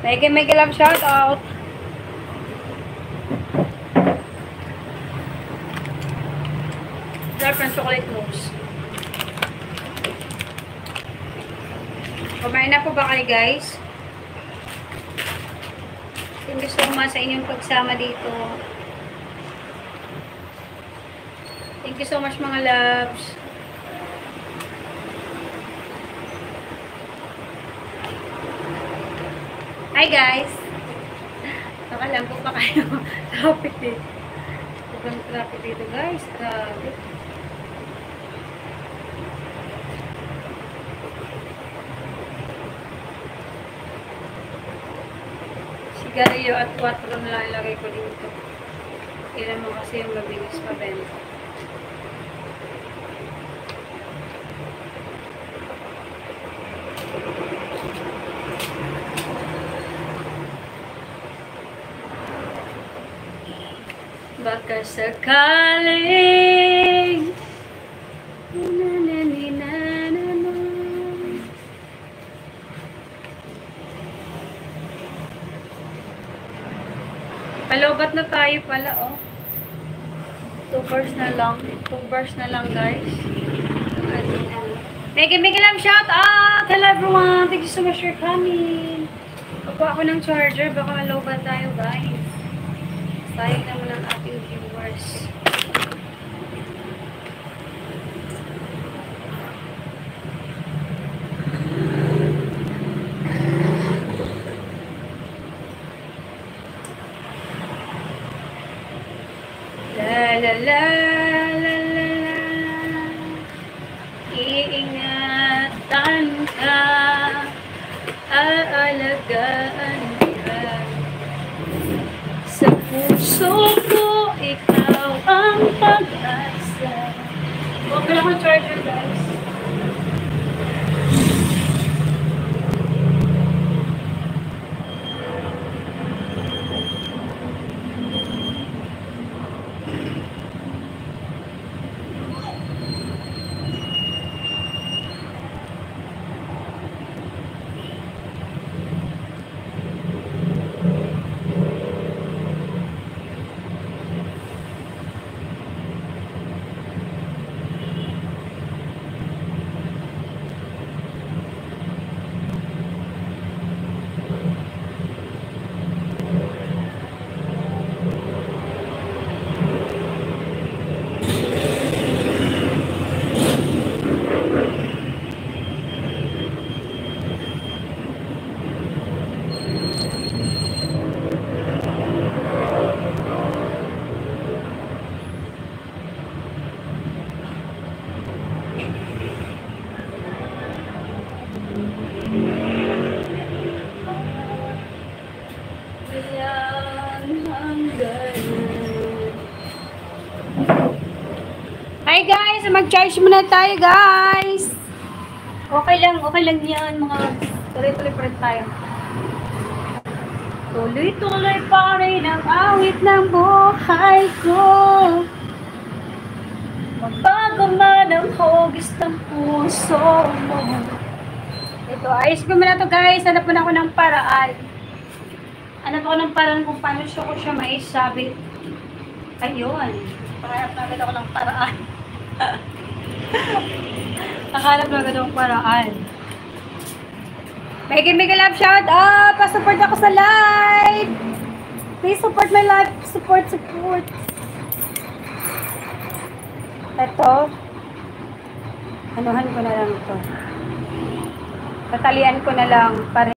Mega love shout out. Love ng chocolate mousse. Kumain na po ba kayo, guys? Thank you so much sa inyong pagsama dito. Thank you so much, mga loves. Hi, guys. Nakalang po pa kayo. Traffic dito. Sobrang traffic dito, guys. Grabe. Sigarilyo at 4 na lang ilagay ko dito. Ilan mo kasi yung mabilis pa benta. Baka sakaling palobat na tayo pala, oh. 2 bars na lang. 2 bars na lang, guys. Mega lang shout out! Hello everyone! Thank you so much for coming. Pagkuha ako ng charger, baka malobat tayo, guys. Sayang naman ang ating viewers. La la la la la, iingatan ka, aalagaan ka. Sa puso ko, ikaw ang pag-asa. Okay lang ang charger, guys. Hi guys, mag-charge muna tayo guys. Okay lang yan mga tuloy-tuloy pa rin tayo. Tuloy-tuloy pa rin ang awit ng buhay ko. Magbago man ang hugis ng puso mo. Ito, ayos ko muna to guys. Hanap muna ako ng paraan. Hanap ako ng paraan kung paano ko siya maisabit. Ayun. Hanap na agad ako ng paraan. Nakahanap na agad akong paraan. Mega love shout out! Pa-support ako sa live! Please support my live. Support. Ito. Anuhan ko na lang ito. Tatalian ko na lang para